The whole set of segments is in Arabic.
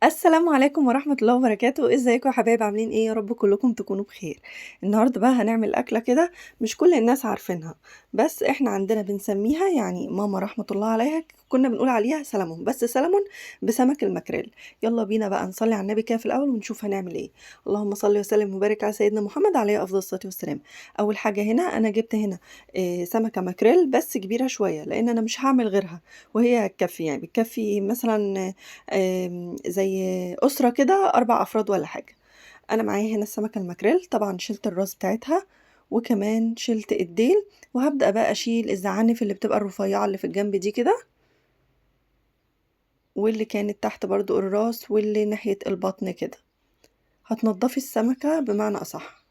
السلام عليكم ورحمة الله وبركاته، ازيكم يا حبايب عاملين ايه؟ يا رب كلكم تكونوا بخير. النهارده بقى هنعمل أكلة كده مش كل الناس عارفينها، بس احنا عندنا بنسميها، يعني ماما رحمة الله عليها كنا بنقول عليها سلمون، بس سلمون بسمك المكريل. يلا بينا بقى نصلي على النبي كده في الأول ونشوف هنعمل ايه. اللهم صل وسلم وبارك على سيدنا محمد عليه أفضل الصلاة والسلام. أول حاجة هنا أنا جبت هنا سمكة مكريل بس كبيرة شوية، لأن أنا مش هعمل غيرها وهي هتكفي، يعني بتكفي مثلا زي أسرة كده 4 أفراد والّا حاجة. أنا معايا هنا السمكة الماكريل، طبعًا شِلت الراس بتاعتها، وكمان شِلت الديل، وهابدأ بقى أشيل الزعانف اللي بتبقى الرفيّعة اللي في الجنب دي كده، واللي كانت تحت برضه الراس، واللي ناحية البطن كده. هتنضّفي السمكة بمعنى أصح.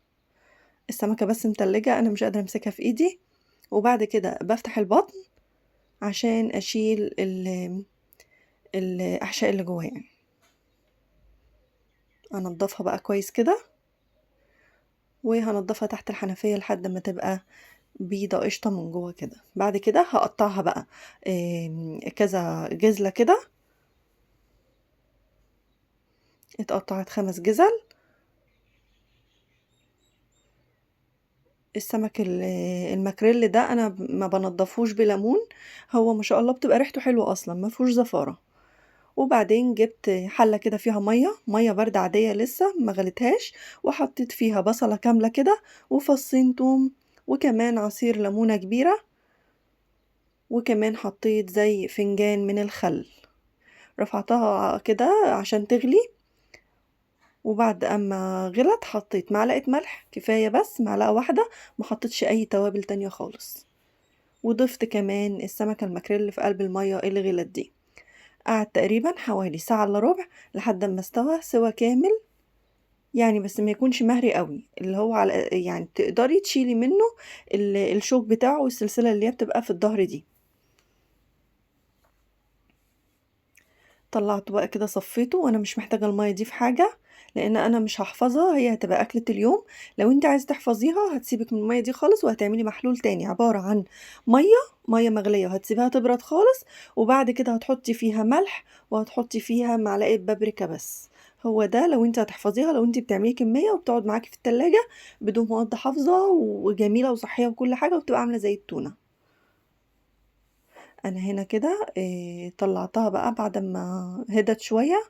السمكة بس متلّجة، أنا مش قادرة أمسكها في إيدي، وبعد كده بافتح البطن عشان أشيل الأحشاء اللي جواها يعني. أنضّفها بقى كويس كده، وهانضّفها تحت الحنفية لحد ما تبقى بيضة قشطة من جوه كده. بعد كده هقطعها بقى كذا جزلة كده، اتقطعت 5 جزل. السمك الماكريل ده انا ما بنضفوش بليمون، هو ما شاء الله بتبقى ريحته حلوة اصلا ما فيهوش زفارة. وبعدين جبت حلة كده فيها مية باردة عادية لسه ما غليتهاش، وحطيت فيها بصلة كاملة كده وفصين توم، وكمان عصير ليمونة كبيرة، وكمان حطيت زي فنجان من الخل. رفعتها كده عشان تغلي، وبعد أما غلت حطيت معلقة ملح كفاية، بس معلقة واحدة، ما حطيتش أي توابل تانية خالص. وضفت كمان السمكة الماكريل في قلب المية اللي غلت دي. قعد تقريبا حوالي ساعة إلا ربع لحد ما استوى سوا كامل، يعني بس ما يكونش مهري قوي، اللي هو على يعني تقدري تشيلي منه الشوك بتاعه والسلسلة اللي هي بتبقى في الظهر دي. طلعته بقى كده صفيته، وانا مش محتاجة المية دي في حاجة، لان انا مش هحفظها، هي هتبقى اكلة اليوم. لو انت عايزة تحفظيها هتسيبك من المية دي خالص، وهتعملي محلول تاني عبارة عن مية مية مغلية، وهتسيبها تبرد خالص. وبعد كده هتحطي فيها ملح، وهتحطي فيها معلقة بابريكا بس. هو ده لو انت هتحفظيها، لو انت بتعملي كمية وبتقعد معاكي في التلاجة بدون مواد حافظة، وجميلة وصحية وكل حاجة، وبتبقى عاملة زي التونة. انا هنا كده طلعتها بقى بعد ما هدت شوية،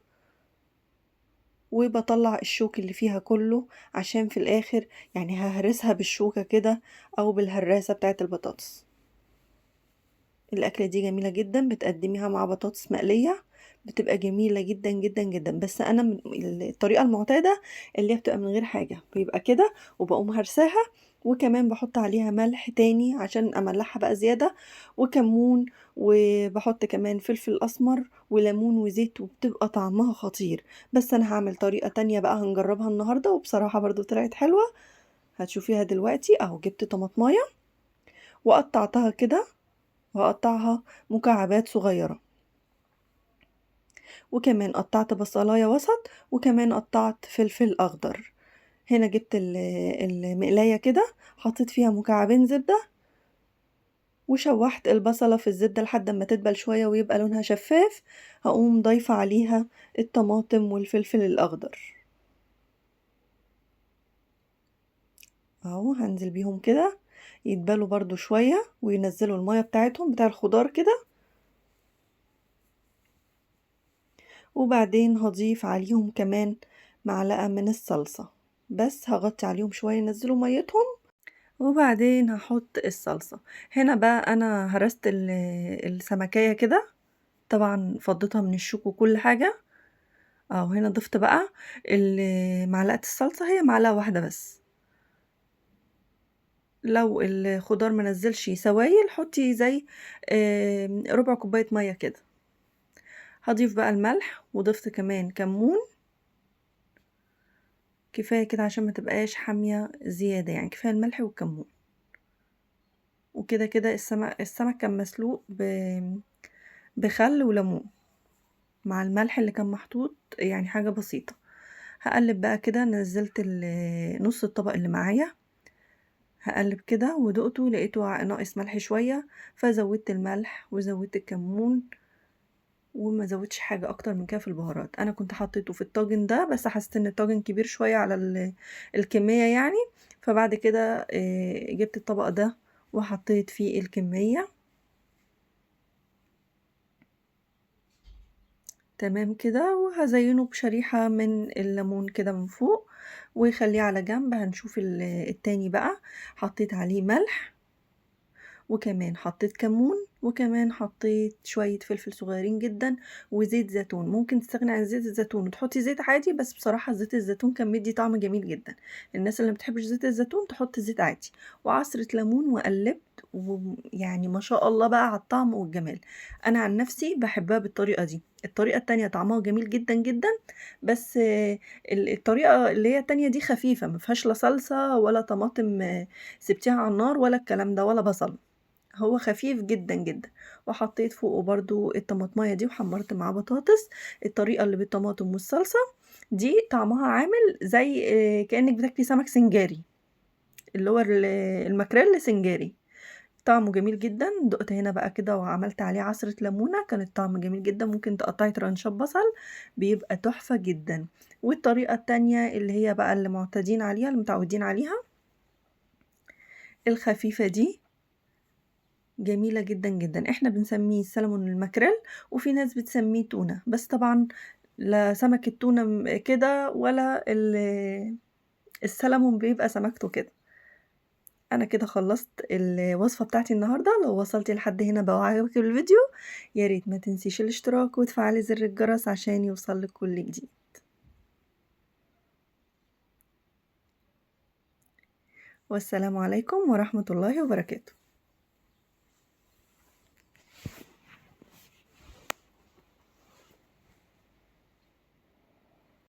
وباطلّع الشوك اللي فيها كلّه، عشان في الآخر يعني هاهرسها بالشوكة كده أو بالهراسة بتاعة البطاطس. الأكلة دي جميلة جدًا، بتقدّميها مع بطاطس مقلية، بتبقى جميلة جدًا، جدًا، جدًا. بس أنا من الطريقة المعتادة اللي هي بتبقى من غير حاجة، بيبقى كده وباقوم هرساها، وكمان باحط عليها ملح تاني عشان أملّحها بقى زيادة، وكمون، وباحط كمان فلفل أسمر وليمون وزيت، وبتبقى طعمها خطير. بس أنا هاعمل طريقة تانية بقى هنجربها النهارده، وبصراحة برضه طلعت حلوة، هتشوفيها دلوقتي. أهو جبت طماطماية وقطعتها كده، وهاقطّعها مكعبات صغيّرة، وكمان قطّعت بصلاية وسط، وكمان قطّعت فلفل أخضر. هنا جبت المقلاية كده، حطيت فيها مكعبين زبدة، وشوّحت البصلة في الزبدة لحد أمّا تدبل شوية ويبقى لونها شفاف. هاقوم ضايفة عليها الطماطم والفلفل الأخضر، أهو هانزل بيهم كده يدبلوا برضه شوية وينزّلوا المَيّة بتاعتهم بتاع الخضار كده. وبعدين هاضيف عليهم كمان معلقة من الصلصة، بس هاغطي عليهم شوية ينزلوا ميتهم، وبعدين هاحط الصلصة. هنا بقى أنا هرست السمكية كده، طبعًا فضيتها من الشوك وكل حاجة. هنا ضفت بقى معلقة الصلصة، هي معلقة واحدة بس. لو الخضار منزلش سوايل حطي زي ربع كوباية مية كده. هاضيف بقى الملح، وضفت كمان كمون، كفاية كده عشان ما تبقاش حامية زيادة، يعني كفاية الملح والكمون. وكده كده السمك كان مسلوق بخل وليمون مع الملح اللي كان محطوط، يعني حاجة بسيطة. هقلب بقى كده، نزلت نص الطبق اللي معايا، هقلب كده ودقته لقيته ناقص ملح شوية، فزودت الملح وزودت الكمون، وما ازودش حاجة اكتر من كده في البهارات. انا كنت حطيته في الطاجن ده بس حسيت ان الطاجن كبير شوية على الكمية يعني، فبعد كده جبت الطبق ده وحطيت فيه الكمية. تمام كده، وهزينه بشريحة من الليمون كده من فوق ويخليه على جنب. هنشوف التاني بقى. حطيت عليه ملح، وكمان حطيت كمون، وكمان حطيت شوية فلفل صغيرين جدا، وزيت زيتون. ممكن تستغني عن زيت الزيتون وتحطي زيت عادي، بس بصراحة زيت الزيتون كان مدي طعم جميل جدا. الناس اللي مبتحبش زيت الزيتون تحط زيت عادي. وعصرة ليمون، وقلبت، ويعني ما شاء الله بقى على الطعم والجمال. انا عن نفسي بحبها بالطريقة دي. الطريقة التانية طعمها جميل جدا جدا، بس الطريقة اللي هي التانية دي خفيفة، مفيهاش لا صلصة ولا طماطم سبتيها على النار ولا الكلام ده ولا بصل. هو خفيف جدا جدا. وحطيت فوقه برضو الطماطمايه دي وحمرت معاه بطاطس. الطريقه اللي بالطماطم والصلصه دي طعمها عامل زي كأنك بتاكلي سمك سنجاري، اللي هو الماكريل سنجاري. طعمه جميل جدا. دقت هنا بقى كده وعملت عليه عصرة ليمونة، كان الطعم جميل جدا. ممكن تقطعي ترانشات بصل، بيبقى تحفة جدا. والطريقة التانية اللي هي بقى اللي معتادين عليها، اللي متعودين عليها، الخفيفة دي، جميلة جدا جدا. احنا بنسميه السلمون الماكريل، وفي ناس بتسميه تونة، بس طبعا لا سمك التونة كده ولا السلمون بيبقى سمكته كده. انا كده خلصت الوصفة بتاعتي النهاردة. لو وصلتي لحد هنا بقى وعجبك الفيديو، يا ريت ما تنسيش الاشتراك وتفعلي زر الجرس عشان يوصلك كل جديد. والسلام عليكم ورحمة الله وبركاته.